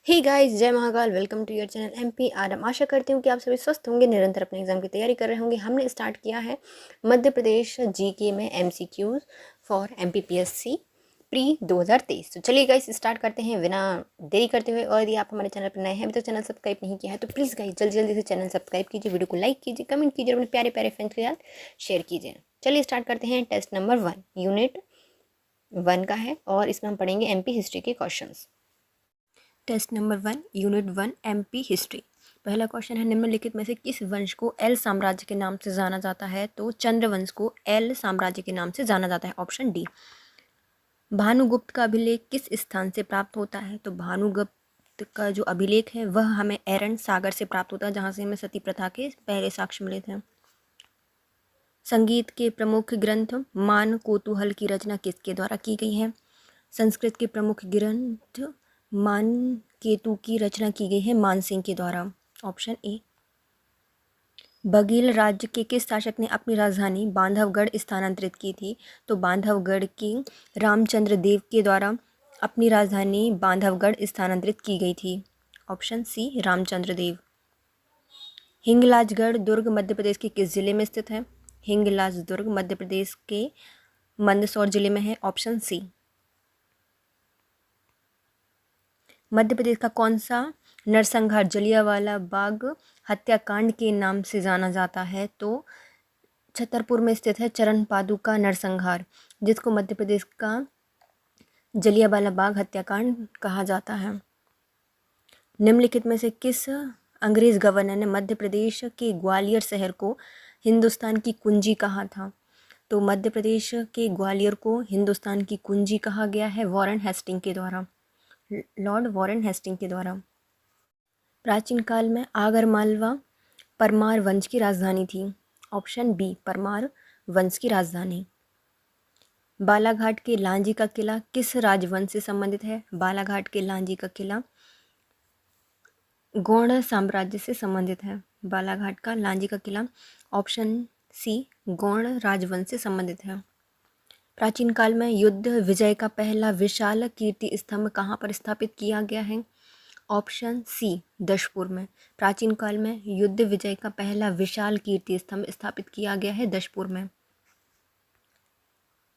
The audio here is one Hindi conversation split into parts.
हे गाइस, जय Mahakal. Welcome to your channel MP RM. आशा करती हूँ कि आप सभी स्वस्थ होंगे, निरंतर अपने एग्जाम की तैयारी कर रहे होंगे। हमने स्टार्ट किया है मध्य प्रदेश जीके में एमसीक्यूज फॉर एमपीपीएससी प्री 2023। तो चलिए गाइस स्टार्ट करते हैं बिना देरी करते हुए। और यदि आप हमारे चैनल पर नए हैं, अभी तक चैनल सब्सक्राइब नहीं किया है तो प्लीज़ गाइस जल्दी जल्दी से चैनल सब्सक्राइब कीजिए, वीडियो को लाइक कीजिए, कमेंट कीजिए, अपने प्यारे प्यारे फ्रेंड्स के साथ शेयर कीजिए। चलिए स्टार्ट करते हैं। टेस्ट नंबर 1 यूनिट 1 का है और इसमें हम पढ़ेंगे एमपी हिस्ट्री के question. Test number 1 unit 1 MP history. पहला क्वेश्चन है, निम्नलिखित में से किस वंश को एल साम्राज्य के नाम से जाना जाता है? तो चंद्र वंश को एल साम्राज्य के नाम से जाना जाता है, ऑप्शन डी। भानुगुप्त का अभिलेख किस स्थान से प्राप्त होता है? तो भानुगुप्त का जो अभिलेख है वह हमें एरन सागर से प्राप्त होता है, जहाँ से हमें सती प्रथा के पहले साक्ष्य मिले थे। संगीत के प्रमुख ग्रंथ मान कोतूहल की रचना किसके द्वारा की गई है? संस्कृत के प्रमुख ग्रंथ मान केतु की रचना की गई है मानसिंह के द्वारा, ऑप्शन ए। बघेल राज्य के किस शासक ने अपनी राजधानी बांधवगढ़ स्थानांतरित की थी? तो बांधवगढ़ के रामचंद्र देव के द्वारा अपनी राजधानी बांधवगढ़ स्थानांतरित की गई थी, ऑप्शन सी रामचंद्र देव। हिंगलाजगढ़ दुर्ग मध्य प्रदेश के किस जिले में स्थित है? हिंगलाज दुर्ग मध्य प्रदेश के मंदसौर जिले में है, ऑप्शन सी। मध्य प्रदेश का कौन सा नरसंहार जलियांवाला बाग हत्याकांड के नाम से जाना जाता है? तो छतरपुर में स्थित है चरण पादुका नरसंहार, जिसको मध्य प्रदेश का जलियांवाला बाग हत्याकांड कहा जाता है। निम्नलिखित में से किस अंग्रेज गवर्नर ने मध्य प्रदेश के ग्वालियर शहर को हिंदुस्तान की कुंजी कहा था? तो मध्य प्रदेश के ग्वालियर को हिंदुस्तान की कुंजी कहा गया है वॉरेन हेस्टिंग के द्वारा, लॉर्ड वॉरेन हेस्टिंग के द्वारा। प्राचीन काल में आगरमालवा परमार वंश की राजधानी थी, ऑप्शन बी परमार वंश की राजधानी। बालाघाट के लांजी का किला किस राजवंश से संबंधित है? बालाघाट के लांजी का किला गौड़ साम्राज्य से संबंधित है। बालाघाट का लांजी का किला, ऑप्शन सी गौड़ राजवंश से संबंधित है। प्राचीन काल में युद्ध विजय का पहला विशाल कीर्ति स्तंभ कहाँ पर स्थापित किया गया है? ऑप्शन सी दशपुर में। प्राचीन काल में युद्ध विजय का पहला विशाल कीर्ति स्तंभ स्थापित किया गया है दशपुर में।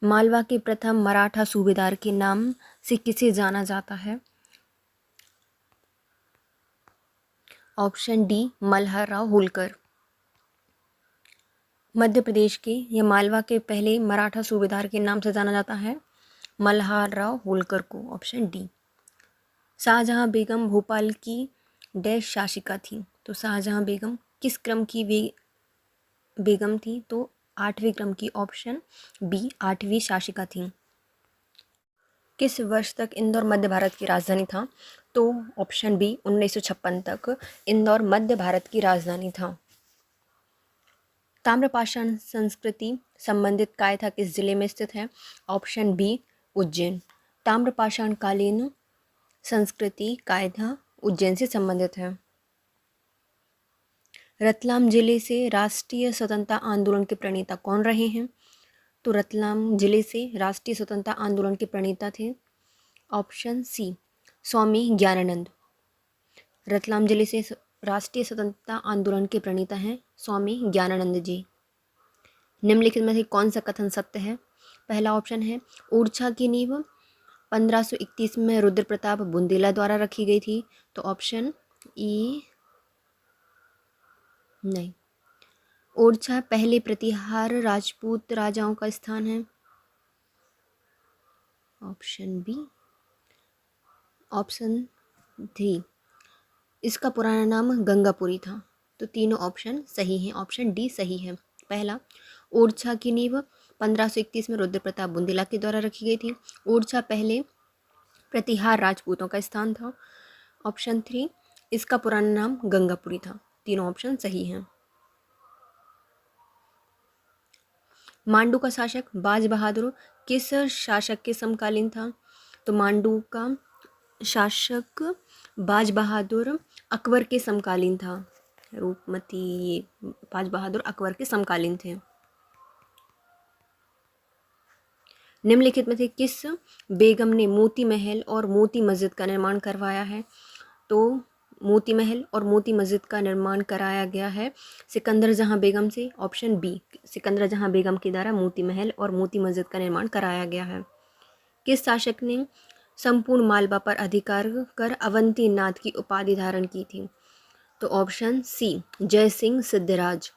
मालवा के प्रथम मराठा सूबेदार के नाम से किसे जाना जाता है? Option D Malhar Rao Holkar. मध्य प्रदेश के या मालवा के पहले मराठा सूबेदार के नाम से जाना जाता है मल्हार राव होलकर को, ऑप्शन डी। शाहजहां बेगम भोपाल की डैश शासिका थी? तो शाहजहां बेगम किस क्रम की बेगम थी? तो 8वें क्रम की, ऑप्शन बी 8वीं शासिका थी। किस वर्ष तक इंदौर मध्य भारत की राजधानी था? तो ऑप्शन बी 1956 तक इंदौर मध्य भारत की राजधानी था। ताम्रपाषाण संस्कृति संबंधित कायथा किस जिले में स्थित है? Option B Ujjain. ताम्रपाषाण कालीन संस्कृति कायथा उज्जैन से संबंधित है। रतलाम जिले से राष्ट्रीय स्वतंत्रता आंदोलन के प्रणेता कौन रहे हैं? तो रतलाम जिले से राष्ट्रीय स्वतंत्रता आंदोलन के प्रणेता थे, ऑप्शन सी स्वामी ज्ञानानंद। रतलाम जिले से राष्ट्रीय स्वतंत्रता आंदोलन के प्रणेता हैं स्वामी ज्ञानानंद जी। निम्नलिखित में से कौन सा कथन सत्य है? पहला ऑप्शन है ओरछा की नींव 1531 में रुद्र प्रताप बुंदेला द्वारा रखी गई थी, तो ऑप्शन ई नहीं। ओरछा पहले प्रतिहार राजपूत राजाओं का स्थान है, ऑप्शन बी। ऑप्शन डी इसका पुराना नाम गंगापुरी था। तो तीनों ऑप्शन सही हैं, ऑप्शन डी सही है। पहला ओरछा की नींव 1531 में रुद्र प्रताप बुंदेला के द्वारा रखी गई थी। ओरछा पहले प्रतिहार राजपूतों का स्थान था, ऑप्शन 3 इसका पुराना नाम गंगापुरी था। तीनों ऑप्शन सही हैं। मांडू का शासक बाज बहादुर किस शासक के समकालीन था? तो मांडू का शासक बाज बहादुर अकबर के समकालीन था। रूपमती ये बाज बहादुर अकबर के समकालीन थे। निम्नलिखित में से किस बेगम ने मोती महल और मोती मस्जिद का निर्माण करवाया है? तो मोती महल और मोती मस्जिद का निर्माण कराया गया है सिकंदर जहां बेगम से। ऑप्शन बी, सिकंदर जहां बेगम के द्वारा मोती महल और मोती मस्जिद का निर्माण कराया गया है। किस शासक ने संपूर्ण मालवा पर अधिकार कर अवंती नाथ की उपाधि धारण की थी? तो ऑप्शन सी, जय सिंह सिद्धराज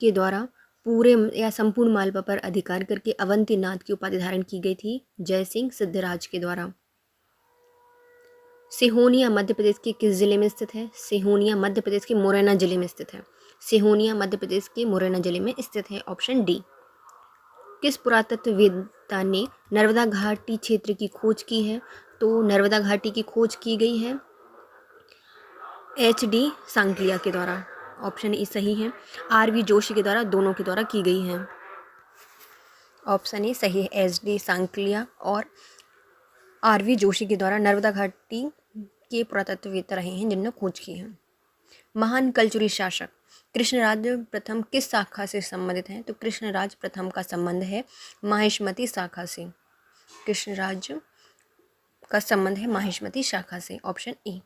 के द्वारा पूरे या संपूर्ण मालवा पर अधिकार करके अवंती नाथ की उपाधि धारण की गई थी जय सिंह सिद्धराज के द्वारा। सिहोनिया मध्य प्रदेश के किस जिले में स्थित है? सिहोनिया मध्य प्रदेश के मुरैना जिले में स्थित है। सिहोनिया मध्य प्रदेश के मुरैना जिले में स्थित है। Option D. किस पुरातत्ववेत्ता ने नर्मदा घाटी क्षेत्र की खोज की है? तो नर्मदा घाटी की खोज की गई है HD सांकलिया के द्वारा। ऑप्शन ई सही है। RV जोशी के द्वारा, दोनों के द्वारा की गई है। ऑप्शन ए सही है। HD सांकलिया और RV जोशी के द्वारा नर्मदा घाटी के पुरातत्ववेत्ता रहे हैं जिन्होंने खोज की है। महान कलचुरी शासक कृष्णराज प्रथम किस शाखा से संबंधित हैं? तो कृष्णराज प्रथम का संबंध है माहिष्मती शाखा से। कृष्णराज का संबंध है माहिष्मती शाखा से। Option A.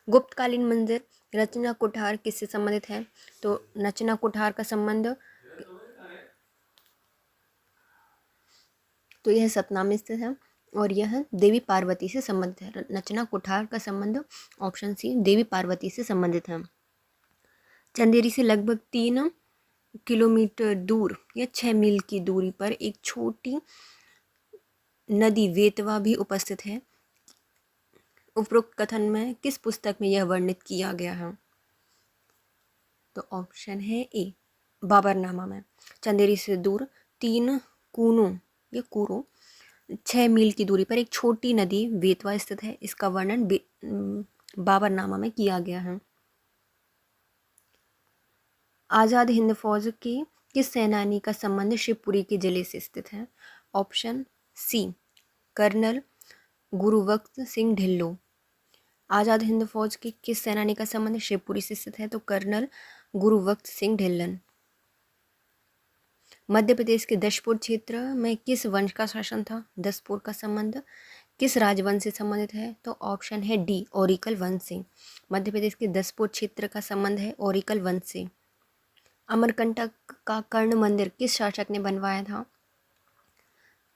गुप्तकालीन मंदिर रचना कुठार किससे संबंधित है? तो रचना कुठार का संबंध तो यह सतना में स्थित है और यह देवी पार्वती से संबंधित है। रचना कुठार का संबंध ऑप्शन सी, देवी पार्वती से संबंधित है। चंदेरी से लगभग 3 किलोमीटर दूर या 6 मील की दूरी पर एक छोटी नदी वेतवा भी उपस्थित है। उपरोक्त कथन में किस पुस्तक में यह वर्णित किया गया है? तो ऑप्शन है ए, बाबरनामा में। चंदेरी से दूर 3 कूनों या कूरो 6 मील की दूरी पर एक छोटी नदी वेतवा स्थित है। इसका वर्णन बाबरनामा में किया गया है। आज़ाद हिंद फौज के किस सेनानी का संबंध शिवपुरी के जिले से स्थित है? Option C, colonel Gurbakhsh Singh Dhillon. Azad Hind Fauj के किस सेनानी का संबंध शिवपुरी से स्थित है? तो कर्नल गुरुवख्त सिंह ढिल्लन। मध्य प्रदेश के दशपुर क्षेत्र में किस वंश का शासन था? दशपुर का संबंध किस राजवंश से संबंधित है? तो ऑप्शन है डी, ओरिकल वंश से। मध्य प्रदेश के दशपुर क्षेत्र का संबंध है ओरिकल वंश से। अमरकंटक का कर्ण मंदिर किस शासक ने बनवाया था?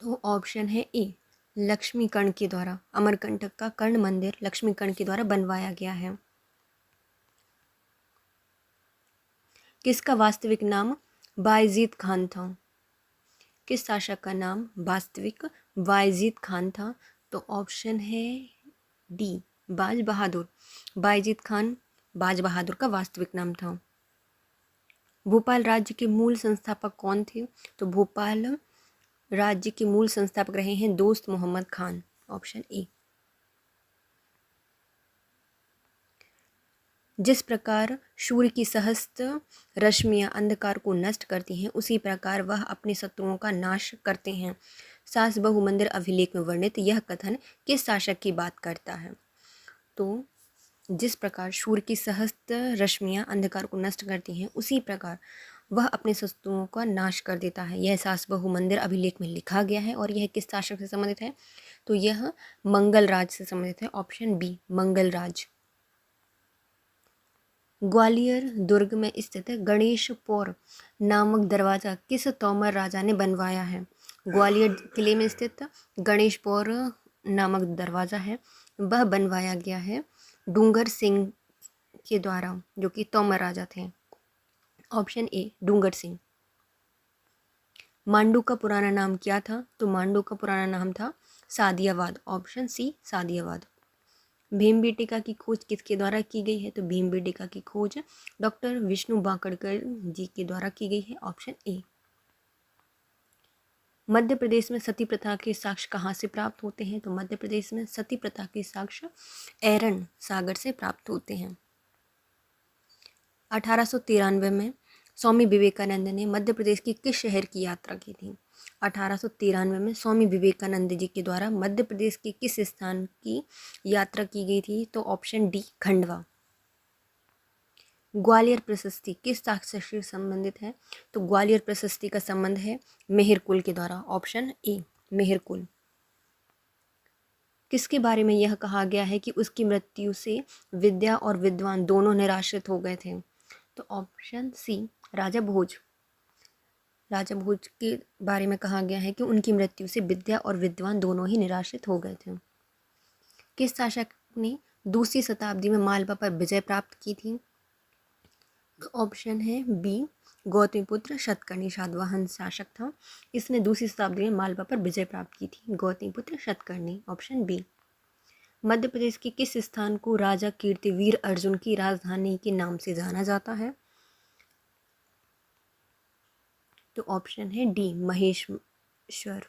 तो ऑप्शन है ए, लक्ष्मीकर्ण के द्वारा। अमरकंटक का कर्ण मंदिर लक्ष्मीकर्ण के द्वारा बनवाया गया है। किसका वास्तविक नाम बायजीद खान था? किस शासक का नाम वास्तविक बायजीद खान था? तो ऑप्शन है डी, बाज बहादुर। बायजीद खान बाज बहादुर का वास्तविक नाम था। भोपाल राज्य के मूल संस्थापक कौन थे? तो भोपाल राज्य के मूल संस्थापक रहे हैं दोस्त मोहम्मद खान। Option A. जिस प्रकार सूर्य की सहस्त्र रश्मियां अंधकार को नष्ट करती हैं उसी प्रकार वह अपने शत्रुओं का नाश करते हैं। सास बहु मंदिर अभिलेख में वर्णित यह कथन किस शासक की बात करता है? तो जिस प्रकार सूर्य की सहस्त्र रश्मियां अंधकार को नष्ट करती हैं उसी प्रकार वह अपने शत्रुओं का नाश कर देता है। यह सास बहु मंदिर अभिलेख में लिखा गया है और यह किस शासक से संबंधित है? तो यह मंगल राज से संबंधित है। ऑप्शन बी, मंगल राज। ग्वालियर दुर्ग में स्थित गणेशपुर नामक दरवाज़ा किस तोमर राजा ने बनवाया है? ग्वालियर किले में स्थित गणेशपुर नामक दरवाज़ा है वह बनवाया गया है डूंगर सिंह के द्वारा, जो कि तोमर राजा थे। ऑप्शन ए, डूंगर सिंह। मांडू का पुराना नाम क्या था? तो मांडू का पुराना नाम था सादियाबाद। Option C, Sadiyabad. भीमबेटका की खोज किसके द्वारा की गई है? तो भीमबेटका की खोज डॉक्टर विष्णु बांकड़कर जी के द्वारा की गई है। Option A. मध्य प्रदेश में सती प्रथा के साक्ष्य कहाँ से प्राप्त होते हैं? तो मध्य प्रदेश में सती प्रथा के साक्ष्य एरन सागर से प्राप्त होते हैं। 1893 में स्वामी विवेकानंद ने मध्य प्रदेश की किस शहर की यात्रा की थी? 1893 में स्वामी विवेकानंद जी के द्वारा मध्य प्रदेश के किस स्थान की यात्रा की गई थी? तो ऑप्शन डी, खंडवा। ग्वालियर प्रशस्ति किस शासक से संबंधित है? तो ग्वालियर प्रशस्ति का संबंध है मेहरकुल के द्वारा। Option A, Meharkul. किसके बारे में यह कहा गया है कि उसकी मृत्यु से विद्या और विद्वान दोनों निराश्रित हो गए थे? तो ऑप्शन सी राजा भोज। राजा भोज के बारे में कहा गया है कि उनकी मृत्यु से विद्या और विद्वान दोनों ही निराश्रित हो गए थे। किस शासक ने दूसरी शताब्दी में मालवा पर विजय प्राप्त की थी? तो ऑप्शन है बी गौतमीपुत्र शतकर्णी सातवाहन शासक था। इसने दूसरी शताब्दी में मालवा पर विजय प्राप्त की थी, गौतमीपुत्र शतकर्णी। Option B. मध्य प्रदेश के किस स्थान को राजा कीर्तिवीर अर्जुन की राजधानी के नाम से जाना जाता है? तो ऑप्शन है डी महेश्वर।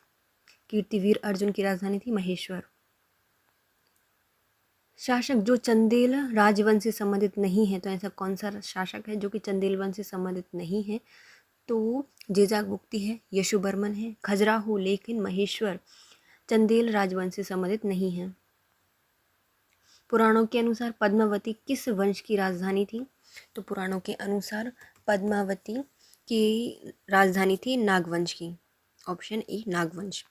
कीर्तिवीर अर्जुन की राजधानी थी महेश्वर। शासक जो चंदेल राजवंश से संबंधित नहीं है, तो ऐसा कौन सा शासक है जो कि चंदेल वंश से संबंधित नहीं है? तो जेजागुप्ती है, यशुवर्मन है, खजुराहो, लेकिन महेश्वर चंदेल राजवंश से संबंधित नहीं है। पुराणों के अनुसार पद्मावती किस वंश की राजधानी थी? तो पुराणों के अनुसार पद्मावती की राजधानी थी नागवंश की। Option A Nagvansh.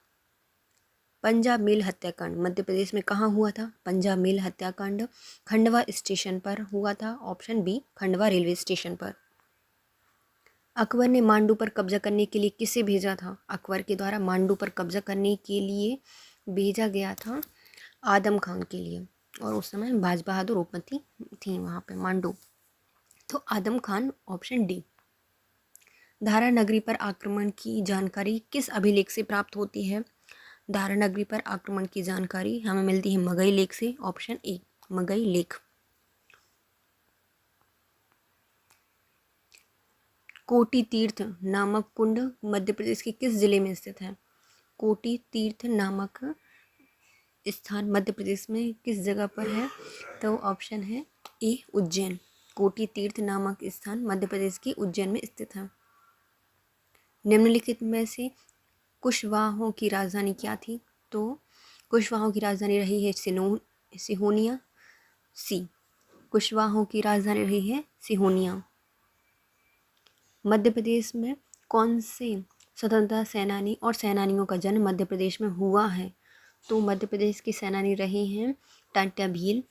Punjab Mail हत्याकांड मध्य प्रदेश में कहाँ हुआ था? पंजाब मेल हत्याकांड खंडवा स्टेशन पर हुआ था। Option B Khandwa railway station पर। अकबर ने मांडू पर कब्जा करने के लिए किसे भेजा था? अकबर के द्वारा मांडू पर कब्जा करने के लिए भेजा गया था आदम खान के लिए, और उस समय बाज बहादुर उपमती थी वहाँ पे मांडू। तो आदम खान। Option D. धारा नगरी पर आक्रमण की जानकारी किस अभिलेख से प्राप्त होती है? धारा नगरी पर आक्रमण की जानकारी हमें मिलती है मगही लेख से। ऑप्शन ए मगही लेख। कोटी तीर्थ नामक कुंड मध्य प्रदेश के किस जिले में स्थित है? कोटी तीर्थ नामक स्थान मध्य प्रदेश में किस जगह पर है? तो ऑप्शन है ए उज्जैन। कोटी तीर्थ नामक स्थान मध्य प्रदेश के उज्जैन में स्थित है। निम्नलिखित में से कुशवाहों की राजधानी क्या थी? तो कुशवाहों की राजधानी रही है सिहोनिया। सी कुशवाहों की राजधानी रही है सिहोनिया। मध्य प्रदेश में कौन से स्वतंत्रता सेनानी और सेनानियों का जन्म मध्य प्रदेश में हुआ है? तो मध्य प्रदेश के सेनानी रहे हैं टाटा भील,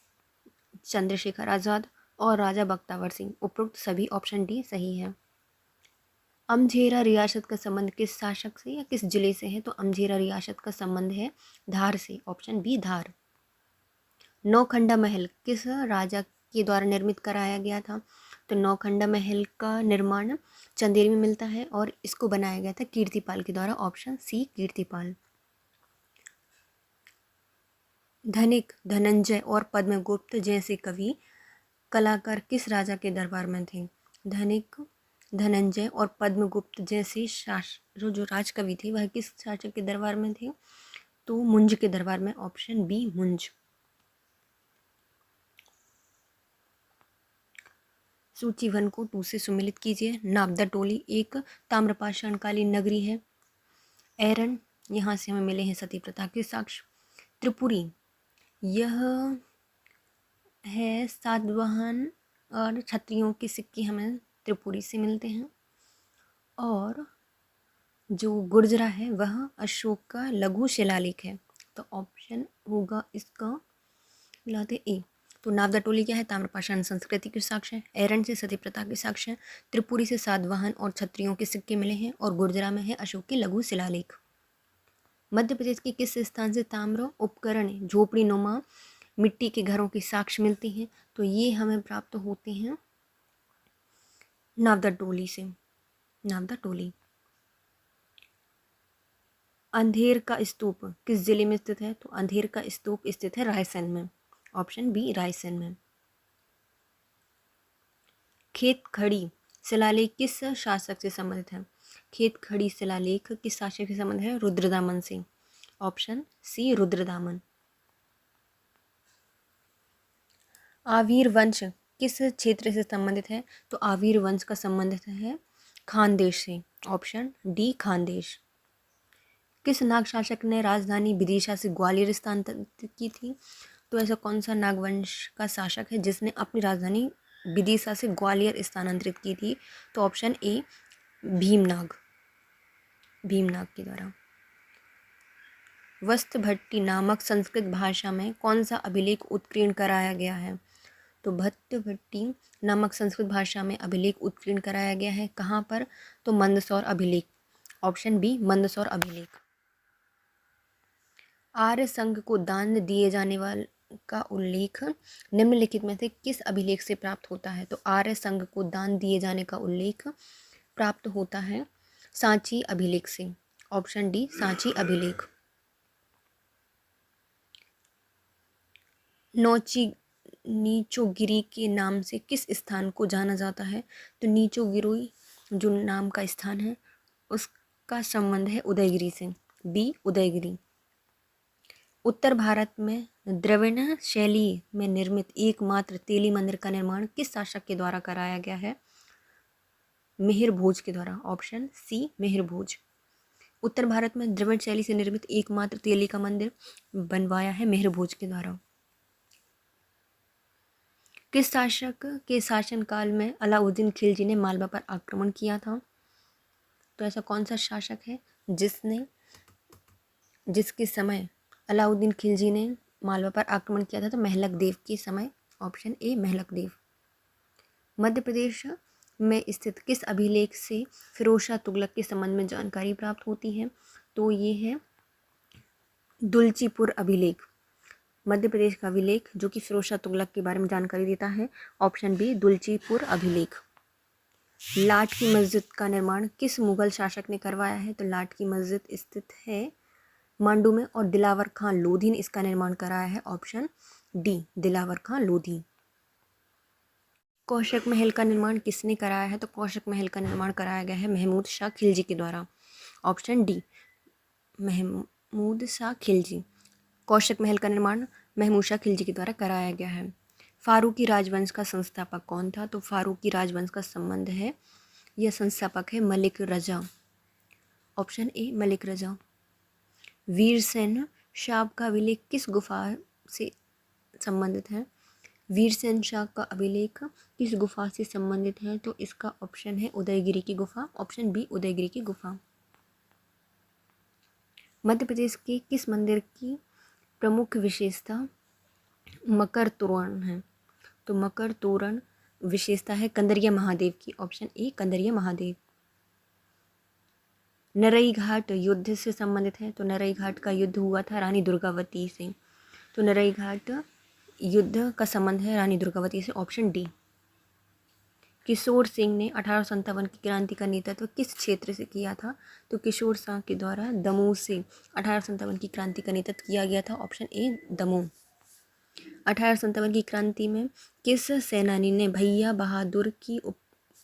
चंद्रशेखर आज़ाद और राजा बख्तियार सिंह। उपरोक्त सभी ऑप्शन डी सही है। अमझेरा रियासत का संबंध किस शासक से या किस जिले से है? तो अमझेरा रियासत का संबंध है धार से। ऑप्शन बी धार। नौखंडा महल किस राजा के द्वारा निर्मित कराया गया था? तो नौखंडा महल का निर्माण चंदेरी में मिलता है और इसको बनाया गया था कीर्तिपाल के द्वारा। Option C Kirtipal. धनिक, धनंजय और पद्मगुप्त जैसे कवि कलाकार किस राजा के दरबार में थे? धनिक, धनंजय और पद्मगुप्त जैसे जो राजकवि थे वह किस शासक के दरबार में थे? तो मुंज के दरबार में। ऑप्शन बी मुंज। सूची 1 को 2 से सुमिलित कीजिए। नाबदा टोली एक ताम्रपाषाणकालीन नगरी है। एरन, यहाँ से हमें मिले हैं सती प्रथा के साक्ष्य। त्रिपुरी, यह है सातवाहन और क्षत्रियों के सिक्के हमें त्रिपुरी से मिलते हैं। और जो गुर्जरा है वह अशोक का लघु शिलालेख है। तो ऑप्शन होगा इसका मिलाते ए। तो नाबदा टोली क्या है? ताम्रपाषाण संस्कृति के साक्ष्य है। एरन से सती प्रथा के साक्ष्य है। त्रिपुरी से सातवाहन और क्षत्रियों के सिक्के मिले हैं। और गुर्जरा में है अशोक के लघु शिलालेख। मध्य प्रदेश के किस स्थान से ताम्र उपकरण झोपड़ी नुमा मिट्टी के घरों के साक्ष्य मिलते हैं? तो ये हमें प्राप्त होते हैं नाबदा टोली से। नाबदा टोली। अंधेर का स्तूप किस जिले में स्थित है? तो अंधेर का स्तूप स्थित है रायसेन में। ऑप्शन बी रायसेन में। खेत खड़ी शिलालेख किस शासक से संबंधित है? खेत खड़ी शिलालेख किस शासक से संबंधित है? रुद्रदामन से। Option C Rudradaman. आवीर वंश किस क्षेत्र से संबंधित है? तो आवीर वंश का संबंधित है खानदेश से। Option D Khandesh. किस नाग शासक ने राजधानी विदिशा से ग्वालियर स्थानांतरित की थी? तो ऐसा कौन सा नागवंश का शासक है जिसने अपनी राजधानी विदिशा से ग्वालियर स्थानांतरित की थी? तो ऑप्शन ए भीमनाग। भीमनाग के द्वारा। वस्त्रभट्टी नामक संस्कृत भाषा में कौन सा अभिलेख उत्कीर्ण कराया गया है? तो वस्त्रभट्टी नामक संस्कृत भाषा में अभिलेख उत्कीर्ण कराया गया है कहाँ पर? तो मंदसौर अभिलेख, ऑप्शन बी मंदसौर अभिलेख। आर्य संघ को दान दिए जाने वाले का उल्लेख निम्नलिखित में से किस अभिलेख से प्राप्त होता है? तो आर्य संघ को दान दिए जाने का उल्लेख प्राप्त होता है सांची अभिलेख से, ऑप्शन डी सांची अभिलेख। नीचोगिरी के नाम से किस स्थान को जाना जाता है? तो नीचोगिरी जो नाम का स्थान है उसका संबंध है उदयगिरी से, बी उदयगिरी। उत्तर भारत में द्रविड़ शैली में निर्मित एकमात्र तेली मंदिर का निर्माण किस शासक के द्वारा कराया गया है? मिहिर भोज के द्वारा, ऑप्शन सी मिहिर भोज। उत्तर भारत में द्रविड़ शैली से निर्मित एकमात्र तेली का मंदिर बनवाया है मिहिर भोज के द्वारा। किस शासक के शासनकाल में अलाउद्दीन खिलजी ने मालवा पर आक्रमण किया था? तो ऐसा कौन सा शासक है जिसके समय अलाउद्दीन खिलजी ने मालवा पर आक्रमण किया था? तो महलक देव के समय, ऑप्शन ए महलक देव। मध्य प्रदेश में स्थित किस अभिलेख से फिरोज शाह तुगलक के संबंध में जानकारी प्राप्त होती है? तो ये है दुलचीपुर अभिलेख, मध्य प्रदेश का अभिलेख जो कि फिरोज शाह तुगलक के बारे में जानकारी देता है, ऑप्शन बी दुलचीपुर अभिलेख। लाट की मस्जिद का निर्माण किस मुगल शासक ने करवाया है? तो लाट की मस्जिद स्थित है मांडू में और दिलावर खां लोधी ने इसका निर्माण कराया है, ऑप्शन डी दिलावर खां लोधी। कौशक महल का निर्माण किसने कराया है? तो कौशक महल का निर्माण कराया गया है महमूद शाह खिलजी के द्वारा, ऑप्शन डी महमूद शाह खिलजी। कौशक महल का निर्माण महमूद शाह खिलजी के द्वारा कराया गया है। फारूकी राजवंश का संस्थापक कौन था? तो फारूकी राजवंश का संबंध है, यह संस्थापक है मलिक रजा, ऑप्शन ए मलिक रजा। वीरसेन शाह का अभिलेख किस गुफा से संबंधित है? वीरसेन शाह का अभिलेख किस गुफा से संबंधित है? तो इसका ऑप्शन है उदयगिरी की गुफा, ऑप्शन बी उदयगिरी की गुफा। मध्य प्रदेश के किस मंदिर की प्रमुख विशेषता मकर तोरण है? तो मकर तोरण विशेषता है कंदरिया महादेव की, ऑप्शन ए कंदरिया महादेव। नरई घाट युद्ध से संबंधित है? तो नरई घाट का युद्ध हुआ था रानी दुर्गावती से, तो नरई घाट युद्ध का संबंध है रानी दुर्गावती से, ऑप्शन डी। किशोर सिंह ने 1857 की क्रांति का नेतृत्व किस क्षेत्र से किया था? तो किशोर शाह के द्वारा दमोह से 1857 की क्रांति का नेतृत्व किया गया था, ऑप्शन ए दमोह। 1857 की क्रांति में किस सेनानी ने भैया बहादुर की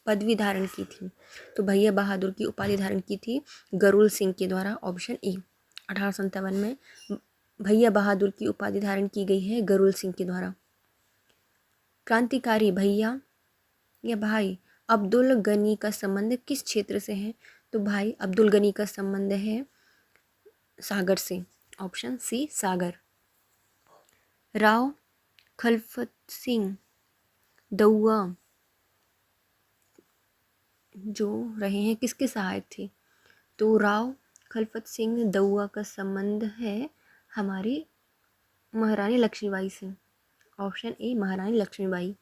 पदवी धारण की थी? तो भैया बहादुर की उपाधि धारण की थी गरुड़ सिंह के द्वारा, ऑप्शन ए। 1857 में भैया बहादुर की उपाधि धारण की गई है गरुड़ सिंह के द्वारा। क्रांतिकारी भैया या भाई अब्दुल गनी का संबंध किस क्षेत्र से है? तो भाई अब्दुल गनी का संबंध है सागर से, ऑप्शन सी सागर। राव खलफत सिंह दउआ जो रहे हैं किसके सहायक थे? तो राव खलफत सिंह दउआ का संबंध है हमारी महारानी लक्ष्मीबाई से, ऑप्शन ए महारानी लक्ष्मीबाई।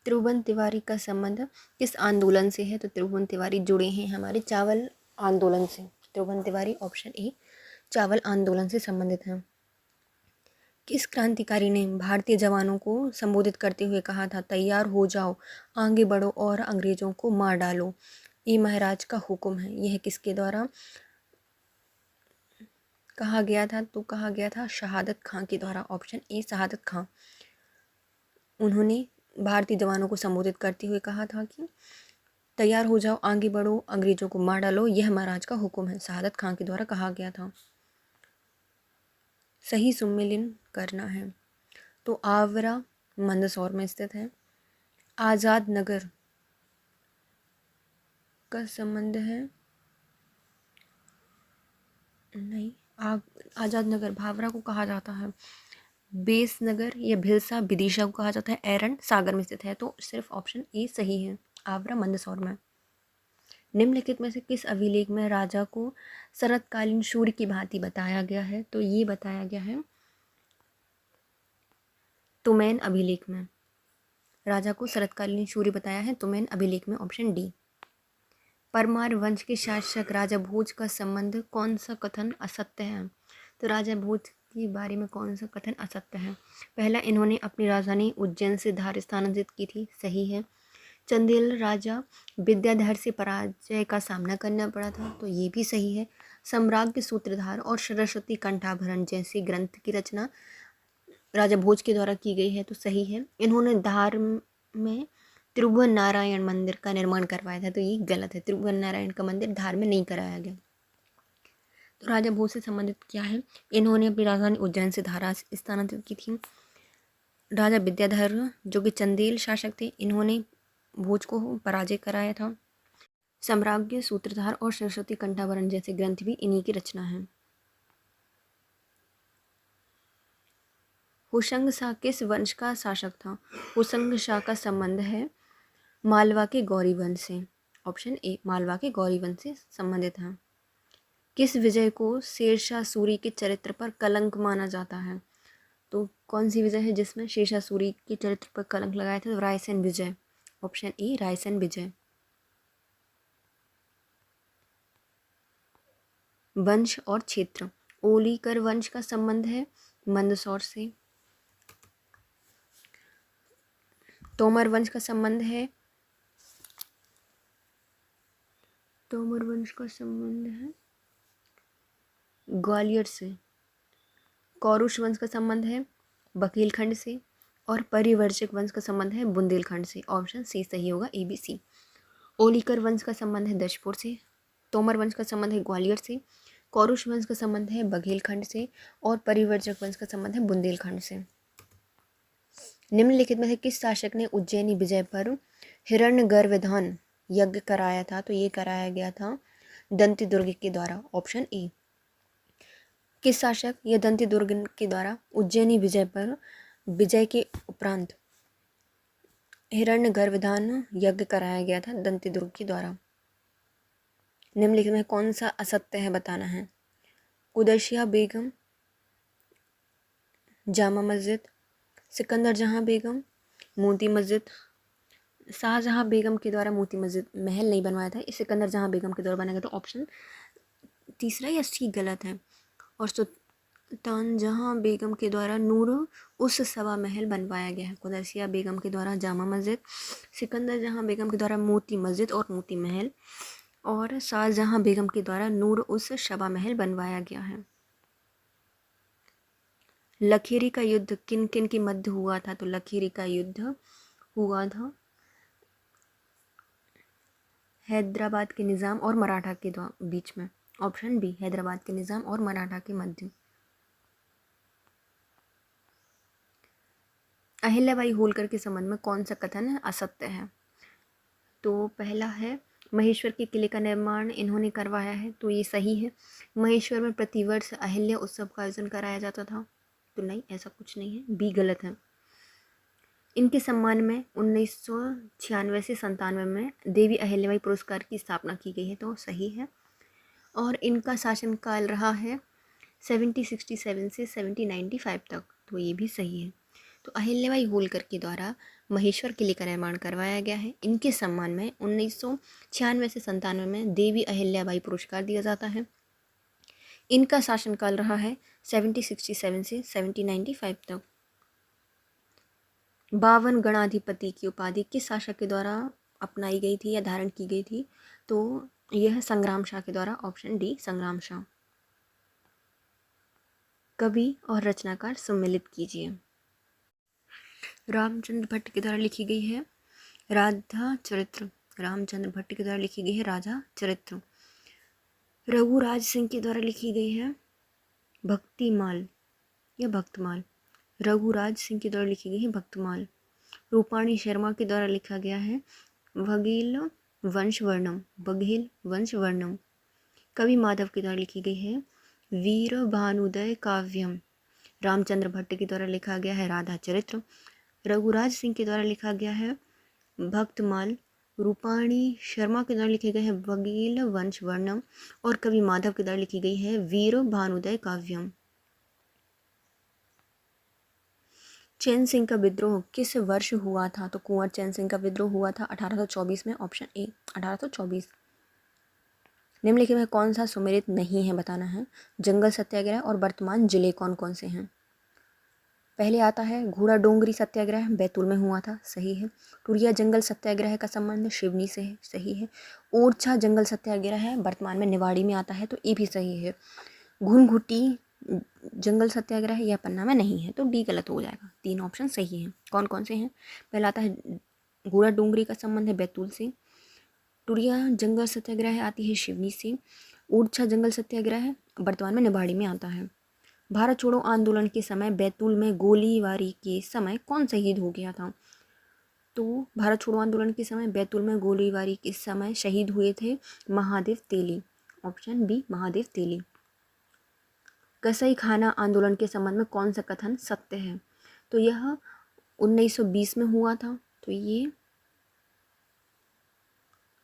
त्रिभुवन तिवारी का संबंध किस आंदोलन से है? तो त्रिभुवन तिवारी जुड़े हैं हमारे चावल आंदोलन से, त्रिभुवन तिवारी ऑप्शन ए चावल आंदोलन से संबंधित हैं। किस क्रांतिकारी ने भारतीय जवानों को संबोधित करते हुए कहा था तैयार हो जाओ, आगे बढ़ो और अंग्रेजों को मार डालो, ये महाराज का हुक्म है? यह किसके द्वारा कहा गया था? तो कहा गया था शहादत खां के द्वारा, ऑप्शन ए शहादत खां। उन्होंने भारतीय जवानों को संबोधित करते हुए कहा था कि तैयार हो जाओ, आगे बढ़ो, अंग्रेजों को मार डालो, यह महाराज का हुक्म है, शहादत खां के द्वारा कहा गया था। सही सम्मेलन करना है तो आवरा मंदसौर में स्थित है। आज़ाद नगर का संबंध है नहीं, आज़ाद नगर भावरा को कहा जाता है। बेस नगर या भिलसा विदिशा को कहा जाता है। एरन सागर में स्थित है, तो सिर्फ ऑप्शन ए सही है, आवरा मंदसौर में। निम्नलिखित में से किस अभिलेख में राजा को शरतकालीन सूर्य की भांति बताया गया है? तो ये बताया गया है तुमैन अभिलेख में। राजा को शरतकालीन सूर्य बताया है तुमैन अभिलेख में, ऑप्शन डी। परमार वंश के शासक राजा भोज का संबंध कौन सा कथन असत्य है? तो राजा भोज के बारे में कौन सा कथन असत्य है? पहला, इन्होंने अपनी राजधानी उज्जैन से धार स्थानांतरित की थी, सही है। चंदेल राजा विद्याधर से पराजय का सामना करना पड़ा था, तो ये भी सही है। सम्राज्ञ सूत्रधार और सरस्वती कंठाभरण जैसे ग्रंथ की रचना राजा भोज के द्वारा की गई है, तो सही है। इन्होंने धार में त्रिभुवन नारायण मंदिर का निर्माण करवाया था, तो ये गलत है। त्रिभुवन नारायण का मंदिर धार में नहीं कराया गया। तो राजा भोज से संबंधित क्या है? इन्होंने अपनी राजधानी उज्जैन से धारा स्थानांतरित की थी। राजा विद्याधर जो कि चंदेल शासक थे, इन्होंने भोज को पराजय कराया था। सम्राज्ञ सूत्रधार और सरस्वती कंठाभरण जैसे ग्रंथ भी इन्हीं की रचना है। हुशंग शाह किस वंश का शासक था? हुशंग शाह का संबंध है मालवा के गौरी वंश से, ऑप्शन ए, मालवा के गौरी वंश से संबंधित है। किस विजय को शेरशाह सूरी के चरित्र पर कलंक माना जाता है? तो कौन सी विजय है जिसमें शेरशाह सूरी के चरित्र पर कलंक लगाया था? रायसेन विजय, ऑप्शन ए, रायसेन विजय। वंश और क्षेत्र, ओलीकर वंश का संबंध है मंदसौर से। तोमर वंश का संबंध है ग्वालियर से। कौरुष वंश का संबंध है बघेलखंड से। और परिवर्जक वंश का संबंध है बुंदेलखंड से, ऑप्शन सी सही होगा, ए बी सी। ओलीकर वंश का संबंध है दशपुर से। तोमर वंश का संबंध है ग्वालियर से। कौरुष वंश का संबंध है बघेलखंड से। और परिवर्जक वंश का संबंध है बुंदेलखंड से। निम्नलिखित में से किस शासक ने उज्जैनी विजय पर हिरण्यगर्भधान यज्ञ कराया था? तो ये कराया गया था दंती दुर्ग के द्वारा, ऑप्शन ए। किस शासक या दंती दुर्ग के द्वारा उज्जैनी विजय के उपरांत हिरण्यगर्भधान यज्ञ कराया गया था दंती दुर्ग के द्वारा? निम्नलिखित में कौन सा असत्य है बताना है। कुदसिया बेगम, जामा मस्जिद, सिकंदर जहां बेगम, मोती मस्जिद। शाहजहां बेगम के द्वारा मोती मस्जिद महल नहीं बनवाया था, इस सिकंदर जहां बेगम के द्वारा बनाया गया था, ऑप्शन तीसरा या सी गलत है। और सुल्तान जहां बेगम के द्वारा नूर उस सवा महल बनवाया गया है। कुदसिया बेगम के द्वारा जामा मस्जिद, सिकंदर जहां बेगम के द्वारा मोती मस्जिद और मोती महल, और शाहजहां बेगम के द्वारा नूर उस शबा महल बनवाया गया है। लखेरी का युद्ध किन किन के मध्य हुआ था? तो लखेरी का युद्ध हुआ था हैदराबाद के निज़ाम और मराठा के बीच में, ऑप्शन बी, हैदराबाद के निज़ाम और मराठा के मध्य। अहिल्याबाई होलकर के संबंध में कौन सा कथन असत्य है? तो पहला है महेश्वर के किले का निर्माण इन्होंने करवाया है, तो ये सही है। महेश्वर में प्रतिवर्ष अहिल्या उत्सव का आयोजन कराया जाता था, तो नहीं, ऐसा कुछ नहीं है, बी गलत है। इनके सम्मान में 1996 से 97 में देवी अहिल्याबाई पुरस्कार की स्थापना की गई है, तो सही है। और इनका शासनकाल रहा है 1767 से 1795 तक, तो ये भी सही है। तो अहिल्याबाई होलकर के द्वारा महेश्वर किले का निर्माण करवाया गया है। इनके सम्मान में 1996 से 97 में देवी अहिल्याबाई पुरस्कार दिया जाता है। इनका शासनकाल रहा है 1767 से 1795 तक। 52 गणाधिपति की उपाधि किस शासक के द्वारा अपनाई गई थी या धारण की गई थी? तो यह संग्राम शाह के द्वारा, ऑप्शन डी, संग्राम शाह। कवि और रचनाकार सम्मिलित कीजिए। रामचंद्र भट्ट के द्वारा लिखी गई है राधा चरित्र। रामचंद्र भट्ट के द्वारा लिखी गई है राधा चरित्र। रघुराज सिंह के द्वारा लिखी गई है भक्तिमाल या भक्तमाल। रघुराज सिंह के द्वारा लिखी गई है भक्तमाल। रूपाणी शर्मा के द्वारा लिखा गया है बघेल वंश वर्णम। बघेल वंश वर्णम। कवि माधव के द्वारा लिखी गई है वीर भानुदय काव्यम। रामचंद्र भट्ट के द्वारा लिखा गया है राधा चरित्र। रघुराज सिंह के द्वारा लिखा गया है भक्तमाल। रूपाणी शर्मा के द्वारा लिखे गए हैं वगील वंश वर्णम और कवि माधव के द्वारा लिखी गई है वीर भानुदय काव्यम। चैन सिंह का विद्रोह किस वर्ष हुआ था? तो कुंवर चैन सिंह का विद्रोह हुआ था 1824 में, ऑप्शन ए 1824। निम्नलिखित में कौन सा सुमेलित नहीं है बताना है। जंगल सत्याग्रह और वर्तमान जिले कौन कौन से हैं? पहले आता है घोड़ा डोंगरी सत्याग्रह, बैतूल में हुआ था, सही है। टुरिया जंगल सत्याग्रह का संबंध शिवनी से है, सही है। ओरछा जंगल सत्याग्रह है, वर्तमान में निवाड़ी में आता है, तो ये भी सही है। घुनघुटी जंगल सत्याग्रह यह पन्ना में नहीं है, तो डी गलत हो जाएगा। 3 ऑप्शन सही हैं। कौन कौन से हैं? पहला आता है घोड़ा डोंगरी का संबंध है बैतूल से। टुरिया जंगल सत्याग्रह आती है शिवनी से। ओरछा जंगल सत्याग्रह वर्तमान में निवाड़ी में आता है। भारत छोड़ो आंदोलन के समय बैतूल में गोलीबारी के समय कौन शहीद हो गया था? तो भारत छोड़ो आंदोलन के समय बैतूल में गोलीबारी के समय शहीद हुए थे महादेव तेली, ऑप्शन बी महादेव तेली। कसाई खाना आंदोलन के संबंध में कौन सा कथन सत्य है? तो यह 1920 में हुआ था, तो ये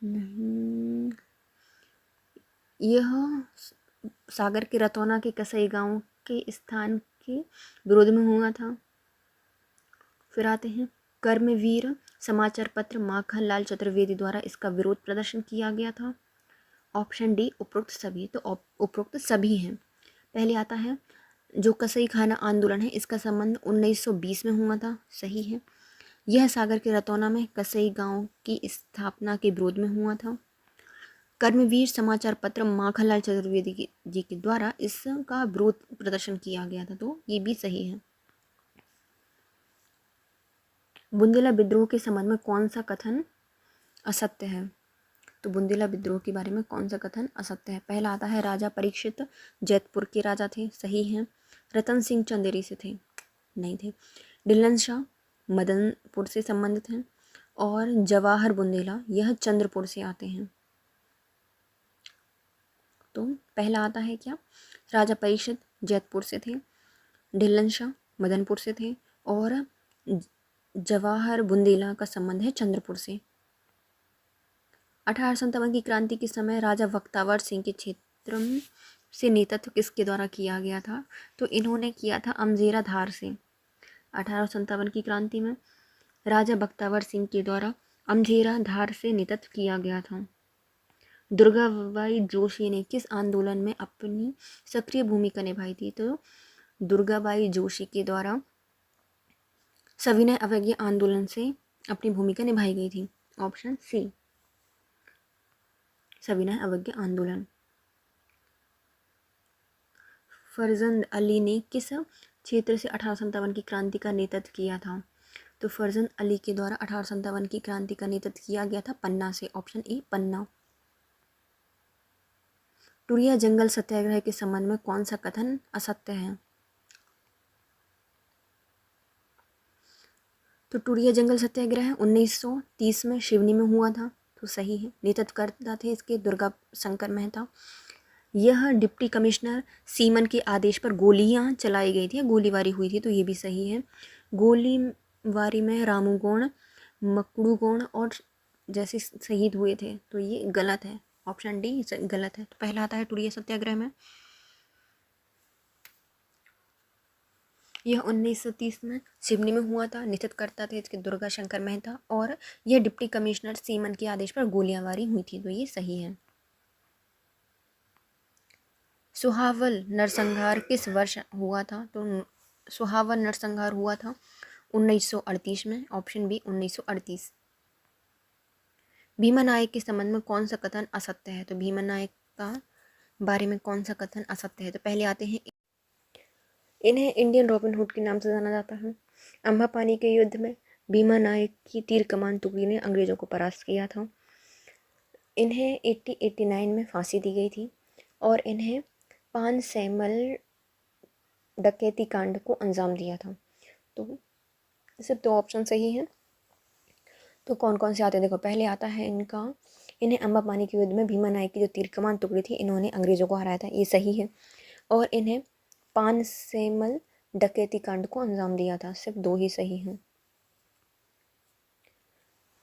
नहीं, यह सागर के रतौना के कसाई गांव के स्थान के विरोध में हुआ था। फिर आते हैं कर्मवीर समाचार पत्र माखन लाल चतुर्वेदी द्वारा इसका विरोध प्रदर्शन किया गया था, ऑप्शन डी उपरोक्त सभी। तो उपरोक्त सभी हैं। पहले आता है जो कसाई खाना आंदोलन है इसका संबंध 1920 में हुआ था, सही है। यह सागर के रतौना में कसाई गांव की स्थापना के विरोध में हुआ था। कर्मवीर समाचार पत्र माखनलाल चतुर्वेदी जी के द्वारा इसका विरोध प्रदर्शन किया गया था, तो ये भी सही है। बुंदेला विद्रोह के संबंध में कौन सा कथन असत्य है? तो बुंदेला विद्रोह के बारे में कौन सा कथन असत्य है? पहला आता है राजा परीक्षित जैतपुर के राजा थे, सही है। रतन सिंह चंदेरी से थे, नहीं थे। ढिल्लन शाह मदनपुर से संबंधित हैं और जवाहर बुंदेला यह चंद्रपुर से आते हैं। तो पहला आता है क्या? राजा परीक्षित जैतपुर से थे, ढिल्लन शाह मदनपुर से थे और जवाहर बुंदेला का संबंध है चंद्रपुर से। 1857 की क्रांति के समय राजा बख्तावर सिंह के क्षेत्र से नेतृत्व किसके द्वारा किया गया था? तो इन्होंने किया था अमजेरा धार से। 1857 की क्रांति में राजा बख्तावर सिंह के द्वारा अमजेरा धार से नेतृत्व किया गया था। दुर्गाबाई जोशी ने किस आंदोलन में अपनी सक्रिय भूमिका निभाई थी? तो दुर्गाबाई जोशी के द्वारा सविनय अवज्ञा आंदोलन से अपनी भूमिका निभाई गई थी, ऑप्शन सी सविनय अवज्ञा आंदोलन। फरजंद अली ने किस क्षेत्र से 1857 की क्रांति का नेतृत्व किया था? तो फरजंद अली के द्वारा 1857 की क्रांति का नेतृत्व किया गया था पन्ना से, ऑप्शन ए पन्ना। टुरिया जंगल सत्याग्रह के संबंध में कौन सा कथन असत्य है? तो टुरिया जंगल सत्याग्रह 1930 में शिवनी में हुआ था, तो सही है। नेतृत्व करता थे इसके दुर्गा शंकर मेहता। यह डिप्टी कमिश्नर सीमन के आदेश पर गोलियां चलाई गई थी, गोलीबारी हुई थी, तो ये भी सही है। गोलीबारी में रामूगौड़ मकड़ूगौड़ और जैसे शहीद हुए थे, तो ये गलत है, ऑप्शन डी गलत है। तो पहला आता है टुरिया सत्याग्रह में, यह 1930 में सिवनी में हुआ था। नेतृत्व करता थे इसके दुर्गा शंकर मेहता और यह डिप्टी कमिश्नर सीमन के आदेश पर गोलियाबारी हुई थी, तो ये सही है। सुहावल नरसंहार किस वर्ष हुआ था? तो सुहावल नरसंहार हुआ था 1938 में, ऑप्शन बी 1938। भीमा नायक के संबंध में कौन सा कथन असत्य है? तो भीमा नायक का बारे में कौन सा कथन असत्य है? तो पहले आते हैं इन्हें इंडियन रॉबिन हुड के नाम से जाना जाता है। अम्बापानी के युद्ध में भीमा नायक की तीर कमान टुकड़ी ने अंग्रेजों को परास्त किया था। इन्हें 1889 में फांसी दी गई थी और इन्हें पान सैमल डकैती कांड को अंजाम दिया था। तो सिर्फ 2 ऑप्शन सही हैं। तो कौन कौन से आते हैं देखो, पहले आता है इन्हें अम्बापानी के युद्ध में भीमा नायक की जो तीर कमान टुकड़ी थी इन्होंने अंग्रेजों को हराया था, ये सही है। और इन्हें पान सैमल डकैती कांड को अंजाम दिया था, सिर्फ 2 ही सही हैं।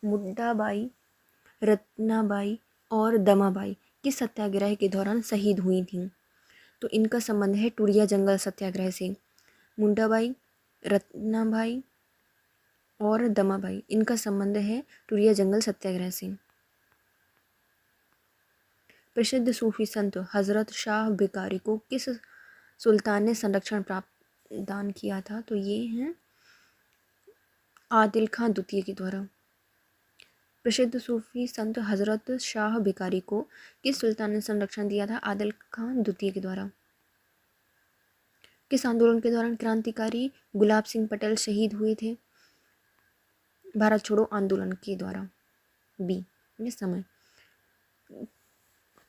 मुड्डाबाई रत्नाबाई और दमाबाई किस सत्याग्रह के दौरान शहीद हुई थीं? तो इनका संबंध है टुरिया जंगल सत्याग्रह से। मुंडाबाई, रत्नाबाई और दमाबाई, इनका संबंध है टुरिया जंगल सत्याग्रह से। प्रसिद्ध सूफी संत हजरत शाह बिकारी को किस सुल्तान ने संरक्षण प्रदान किया था? तो ये हैं आदिल खां द्वितीय के द्वारा। प्रसिद्ध सूफी संत हजरत शाह बिकारी को किस सुल्तान ने संरक्षण दिया था? आदिल खां द्वितीय के द्वारा। किस आंदोलन के दौरान क्रांतिकारी गुलाब सिंह पटेल शहीद हुए थे? भारत छोड़ो आंदोलन के द्वारा। बी ये समय।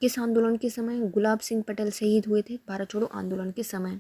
किस आंदोलन के समय गुलाब सिंह पटेल शहीद हुए थे? भारत छोड़ो आंदोलन के समय।